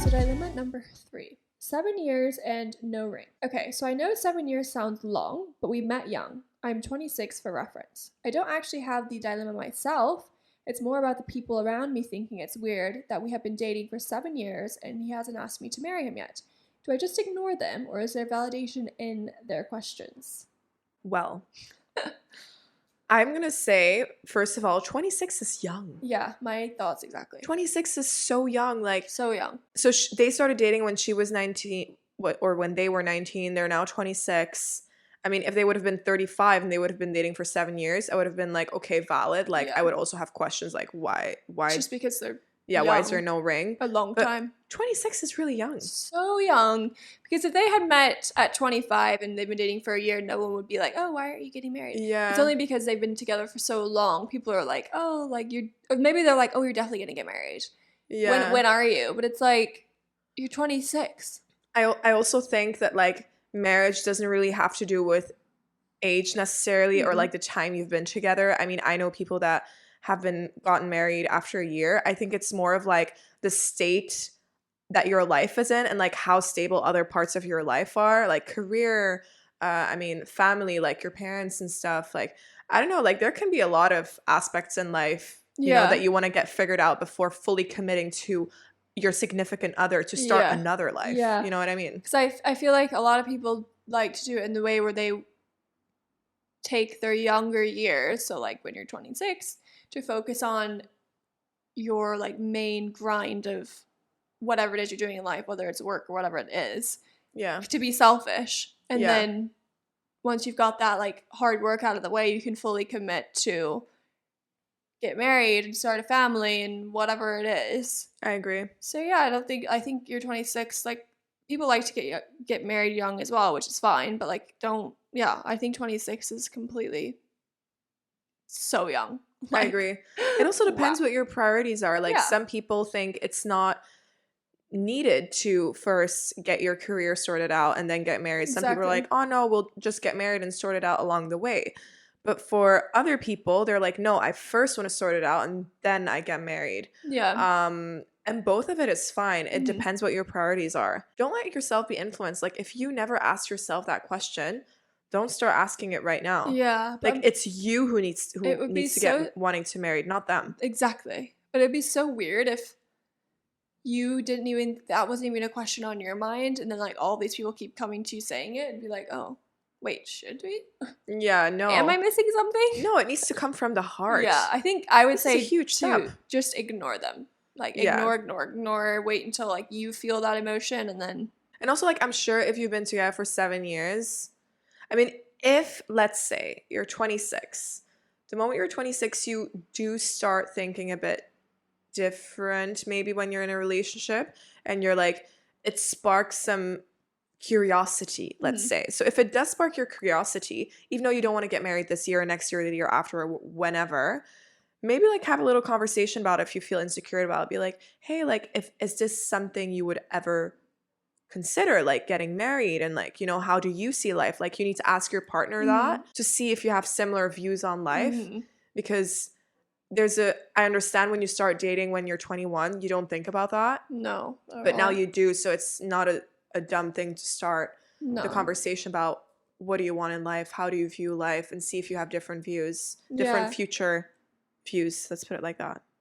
So dilemma number 3. 7 years and no ring. Okay, so I know 7 years sounds long, but we met young. I'm 26 for reference. I don't actually have the dilemma myself. It's more about the people around me thinking it's weird that we have been dating for 7 years and he hasn't asked me to marry him yet. Do I just ignore them, or is there validation in their questions? Well, I'm going to say, first of all, 26 is young. Yeah, my thoughts exactly. 26 is so young. Like, So young. so they started dating when she was 19, or when they were 19. They're now 26. I mean, if they would have been 35 and they would have been dating for 7 years, I would have been like, okay, valid. Like, Yeah. I would also have questions like, why, Just because they're why is young. there no ring? A long But time. 26 is really young. So young. Because if they had met at 25 and they've been dating for a year, no one would be like, oh, why aren't you getting married? Yeah. It's only because they've been together for so long. People are like, oh, like you're, or maybe they're like, oh, you're definitely going to get married. Yeah. When are you? But it's like, you're 26. I also think that like marriage doesn't really have to do with age necessarily, or like the time you've been together. I mean, I know people that have gotten married after a year. I think it's more of like the state that your life is in and like how stable other parts of your life are, like career, I mean, family, like your parents and stuff. Like, I don't know, like there can be a lot of aspects in life, you know, that you want to get figured out before fully committing to your significant other to start another life. Yeah. You know what I mean? Because I feel like a lot of people like to do it in the way where they take their younger years, so like when you're 26, to focus on your like main grind of whatever it is you're doing in life, whether it's work or whatever it is. Yeah. To be selfish. And then once you've got that like hard work out of the way, you can fully commit to get married and start a family and whatever it is. I agree. So yeah, I think you're 26, like people like to get married young as well, which is fine, but like I think 26 is completely so young. I agree. It also depends what your priorities are. Like some people think it's not needed to first get your career sorted out and then get married. Some people are like, oh no, we'll just get married and sort it out along the way. But for other people, they're like, no, I first want to sort it out and then I get married. Yeah. And both of it is fine. It depends what your priorities are. Don't let yourself be influenced. Like if you never asked yourself that question, don't start asking it right now. Yeah. Like it's you who needs to get wanting to marry, not them. Exactly. But it'd be so weird if that wasn't even a question on your mind, and then like all these people keep coming to you saying it and be like, oh, wait, should we? Yeah, no. Am I missing something? No, it needs to come from the heart. Yeah, I think I would say a huge step. Just ignore them. Like ignore, wait until like you feel that emotion and then. And also like I'm sure if you've been together for 7 years, I mean, if let's say you're 26, the moment you're 26, you do start thinking a bit different maybe when you're in a relationship and you're like, it sparks some curiosity, let's say. So if it does spark your curiosity, even though you don't want to get married this year or next year or the year after or whenever, maybe like have a little conversation about it if you feel insecure about it. Be like, hey, like is this something you would ever consider, like getting married? And like, you know, how do you see life? Like you need to ask your partner that to see if you have similar views on life. Because I understand when you start dating when you're 21, you don't think about that. No. But now you do. So it's not a dumb thing to start the conversation about what do you want in life? How do you view life? And see if you have different views, different future views. Let's put it like that.